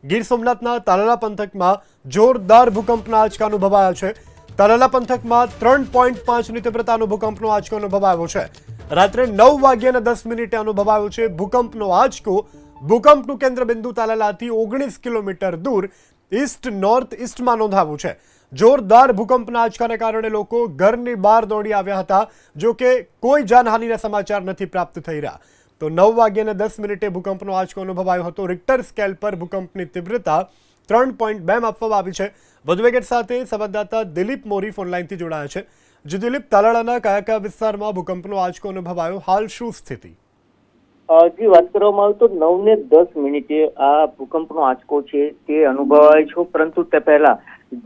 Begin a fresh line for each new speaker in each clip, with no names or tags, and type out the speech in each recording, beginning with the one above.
ગીર સોમનાથના તાલાલા પંથકમાં જોરદાર ભૂકંપના આંચકા અનુભવાયા છે। તાલાલા પંથકમાં 3.5ની તીવ્રતાનો ભૂકંપનો આંચકો અનુભવાયો છે। રાત્રે 9:10 અનુભવાયો છે ભૂકંપનો આંચકો। ભૂકંપનું કેન્દ્રબિંદુ તાલાલાથી 19 કિલોમીટર દૂર ઈસ્ટ નોર્થ ઈસ્ટમાં નોંધાયું છે। જોરદાર ભૂકંપના આંચકાને કારણે લોકો ઘરની બહાર દોડી આવ્યા હતા। જો કે કોઈ જાનહાનિના સમાચાર નથી પ્રાપ્ત થઈ રહ્યા। તો 9:10 ભૂકંપનો આંચકો અનુભવાયો હતો। રિક્ટર સ્કેલ પર ભૂકંપની તીવ્રતા 3.2 આપવામાં આવી છે। વધુ વિગત સાથે સંવાદદાતા દિલીપ મોરી ફોનલાઈનથી જોડાયા છે। જે દિલીપ, તાલાળાના કયા કયા વિસ્તારમાં ભૂકંપનો આંચકો અનુભવાયો, હાલ શું સ્થિતિ?
જી, વાત કરવામાં આવે તો 9:10 આ ભૂકંપનો આંચકો છે તે અનુભવાય છે, પરંતુ તે પહેલા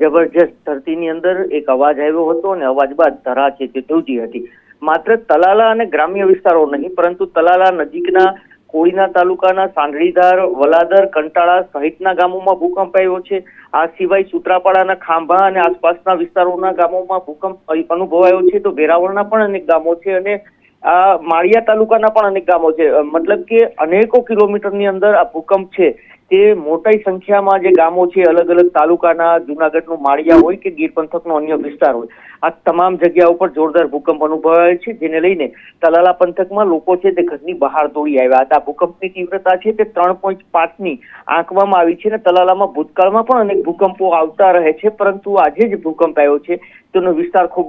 જબરજસ્ત ધરતીની અંદર એક અવાજ આવ્યો હતો અને અવાજ બાદ ધરા છે તે ધ્રુજી હતી। માત્ર તલાલા અને ગ્રામ્ય વિસ્તારો નહીં, પરંતુ તલાલા નજીકના કોડીના તાલુકાના સાંઢળીધાર, વલાદર, કંટાળા સહિતના ગામોમાં ભૂકંપ આવ્યો છે। આ સિવાય સુત્રાપાડાના ખાંભા અને આસપાસના વિસ્તારોના ગામોમાં ભૂકંપ અનુભવાયો છે। તો વેરાવળના પણ અનેક ગામો છે અને આ માળિયા તાલુકાના પણ અનેક ગામો છે। મતલબ કે અનેકો કિલોમીટરની અંદર આ ભૂકંપ છે તે મોટી સંખ્યામાં જે ગામો છે, અલગ અલગ તાલુકાના, જુનાગઢનું માળિયા હોય કે ગીર પંથકનો અન્ય વિસ્તાર હોય, આ તમામ જગ્યા ઉપર જોરદાર ભૂકંપ અનુભવાયો છે, જેને લઈને તલાલા પંથકમાં લોકો છે તે ઘરની બહાર દોડી આવ્યા હતા। ભૂકંપની તીવ્રતા છે તે 3.5ની આંકવામાં આવી છે અને તલાલામાં ભૂતકાળમાં પણ અનેક ભૂકંપો આવતા રહે છે, પરંતુ આજે જ ભૂકંપ આવ્યો છે તેનો વિસ્તાર ખૂબ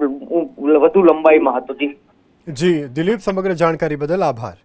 વધુ લંબાઈમાં હતો।
જી દિલીપ, સમગ્ર જાણકારી બદલ આભાર।